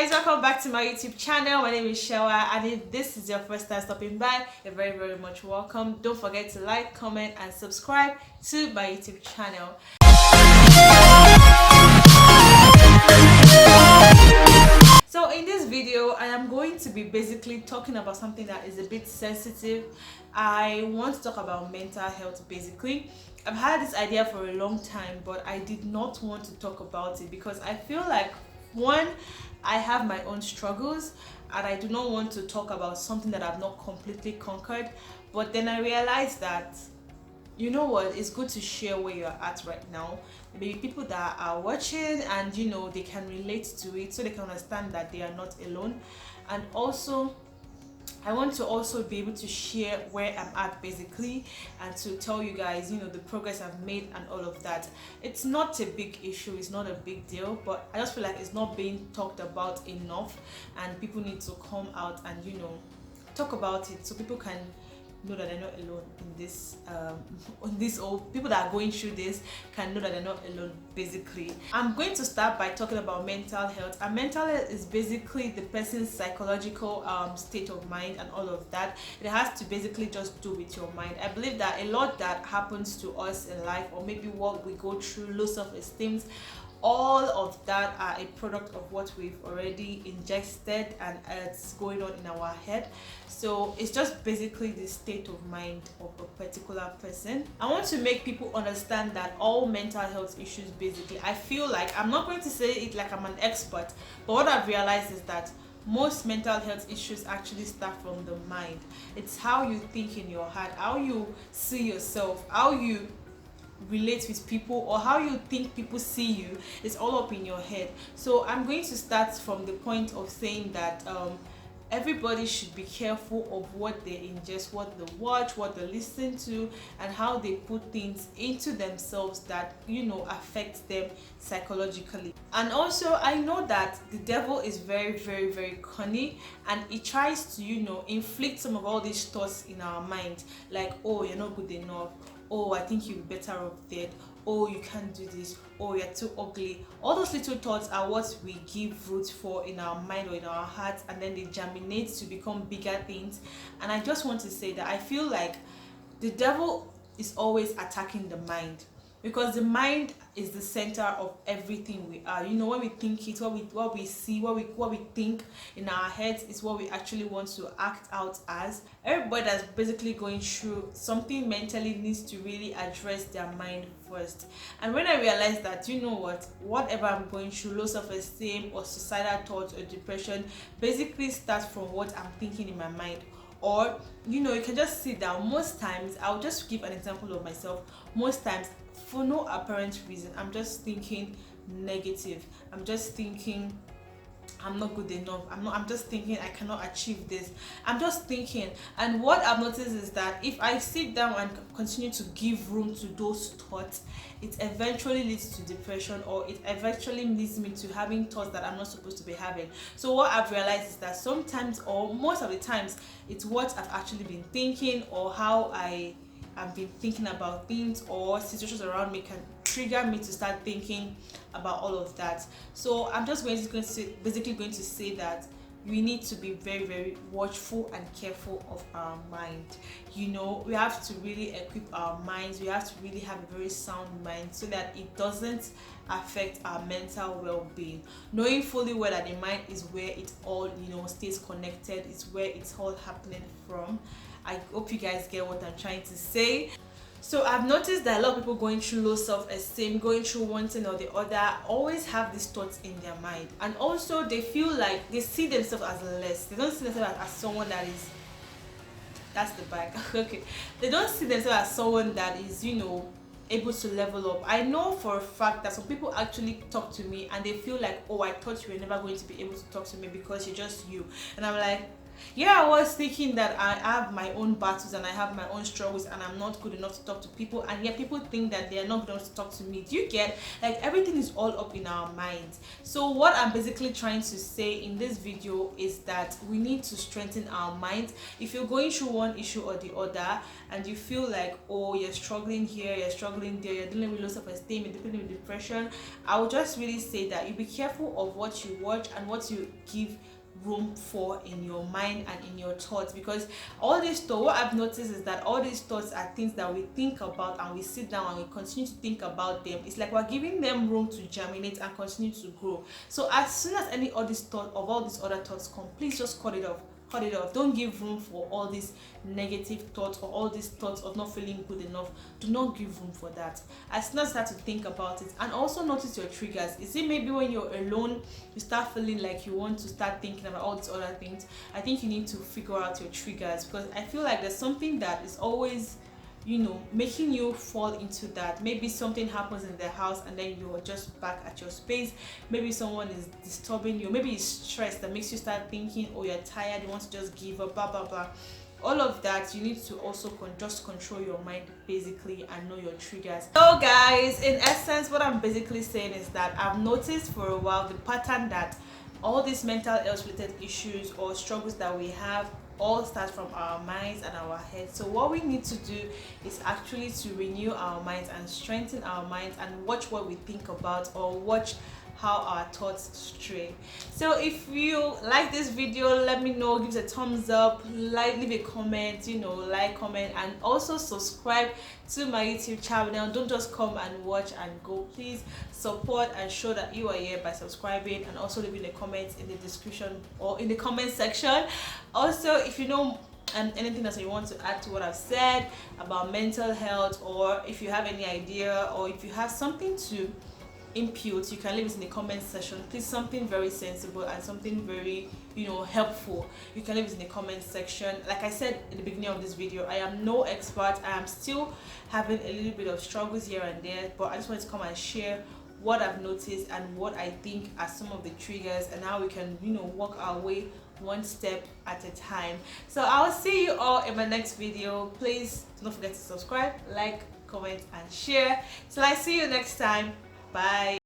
guys, welcome back to my YouTube channel. My name is Shewa, and if this is your first time stopping by, you're very much welcome. Don't forget to like, comment and subscribe to my YouTube channel. So in this video, I am going to be basically talking about something that is a bit sensitive. I want to talk about mental health basically. I've had this idea for a long time, but I did not want to talk about it because I feel like, one, I have my own struggles and I do not want to talk about something that I've not completely conquered. But then I realized that, you know what, it's good to share where you're at right now. Maybe people that are watching and they can relate to it, so they can understand that they are not alone. And also I want to also be able to share where I'm at basically, and to tell you guys the progress I've made and all of that. It's not a big issue, it's not a big deal, but I just feel like it's not being talked about enough, and people need to come out and talk about it so people can know that they're not alone in this or people that are going through this can know that they're not alone basically. I'm going to start by talking about mental health, and mental health is basically the person's psychological state of mind and all of that. It has to basically just do with your mind. I believe that a lot that happens to us in life, or maybe what we go through, low self-esteem, all of that are a product of what we've already ingested, and it's going on in our head. So it's just basically the state of mind of a particular person. I want to make people understand that all mental health issues, basically, I feel like, I'm not going to say it like I'm an expert, but what I've realized is that most mental health issues actually start from the mind. It's how you think in your heart, how you see yourself, how you relate with people, or how you think people see you. It's all up in your head. So I'm going to start from the point of saying that everybody should be careful of what they ingest, what they watch, what they listen to, and how they put things into themselves that affect them psychologically. And also, I know that the devil is very cunning, and he tries to inflict some of all these thoughts in our mind, like, oh, you're not good enough, oh, I think you're better off dead, oh, you can't do this, oh, you're too ugly. All those little thoughts are what we give root for in our mind or in our hearts, and then they germinate to become bigger things. And I just want to say that I feel like the devil is always attacking the mind, because the mind is the center of everything we are. When we think it, what we see, what we think in our heads is what we actually want to act out as. Everybody that's basically going through something mentally needs to really address their mind first. And when I realized that, whatever I'm going through, low self-esteem or suicidal thoughts or depression, basically starts from what I'm thinking in my mind. Or you can just sit down. Most times, I'll just give an example of myself. Most times, for no apparent reason, I'm just thinking negative. I'm just thinking I'm not good enough. I'm just thinking I cannot achieve this. I'm just thinking. And what I've noticed is that if I sit down and continue to give room to those thoughts, it eventually leads to depression, or it eventually leads me to having thoughts that I'm not supposed to be having. So what I've realized is that sometimes, or most of the times, it's what I've actually been thinking, or how I've been thinking about things, or situations around me can trigger me to start thinking about all of that. So I'm just basically going to say that we need to be very watchful and careful of our mind. We have to really equip our minds. We have to really have a very sound mind so that it doesn't affect our mental well-being, knowing fully well that the mind is where it all stays connected. It's where it's all happening from. I hope you guys get what I'm trying to say. So I've noticed that a lot of people going through low self-esteem, going through one thing or the other, always have these thoughts in their mind. And also they feel like they see themselves as less. They don't see themselves as someone that is, that's the bag. Okay. They don't see themselves as someone that is, able to level up. I know for a fact that some people actually talk to me and they feel like, oh, I thought you were never going to be able to talk to me because you're just you. And I'm like, Yeah, I was thinking that I have my own battles and I have my own struggles and I'm not good enough to talk to people, and yet people think that they are not good enough to talk to me. Do you get? Like, everything is all up in our minds. So what I'm basically trying to say in this video is that we need to strengthen our minds. If you're going through one issue or the other and you feel like, oh, you're struggling here, you're struggling there, you're dealing with low self-esteem, you're dealing with depression, I would just really say that you be careful of what you watch and what you give room for in your mind and in your thoughts, because all these thoughts, what I've noticed is that all these thoughts are things that we think about and we sit down and we continue to think about them. It's like we're giving them room to germinate and continue to grow. So as soon as any of these thoughts of all these other thoughts come, please just cut it off. Cut it off. Don't give room for all these negative thoughts or all these thoughts of not feeling good enough. Do not give room for that. As soon as you start to think about it, and also notice your triggers. Is it maybe when you're alone you start feeling like you want to start thinking about all these other things? I think you need to figure out your triggers, because I feel like there's something that is always, making you fall into that. Maybe something happens in the house and then you're just back at your space. Maybe someone is disturbing you. Maybe it's stress that makes you start thinking, oh, you're tired, you want to just give up, blah blah blah. All of that, you need to also just control your mind basically and know your triggers. So guys, in essence, what I'm basically saying is that I've noticed for a while the pattern that all these mental health related issues or struggles that we have all start from our minds and our heads. So what we need to do is actually to renew our minds and strengthen our minds and watch what we think about, or watch how our thoughts stray. So if you like this video, let me know, give us a thumbs up, leave a comment, like, comment, and also subscribe to my YouTube channel. Don't just come and watch and go. Please support and show that you are here by subscribing, and also leaving a comment in the description or in the comment section. Also, if you know anything that you want to add to what I've said about mental health, or if you have any idea, or if you have something to impute, you can leave it in the comment section. Please, something very sensible and something very helpful, you can leave it in the comment section. Like I said in the beginning of this video, I am no expert. I am still having a little bit of struggles here and there, but I just wanted to come and share what I've noticed and what I think are some of the triggers, and how we can work our way one step at a time. So I'll see you all in my next video. Please don't forget to subscribe, like, comment, and share. So I see you next time. Bye.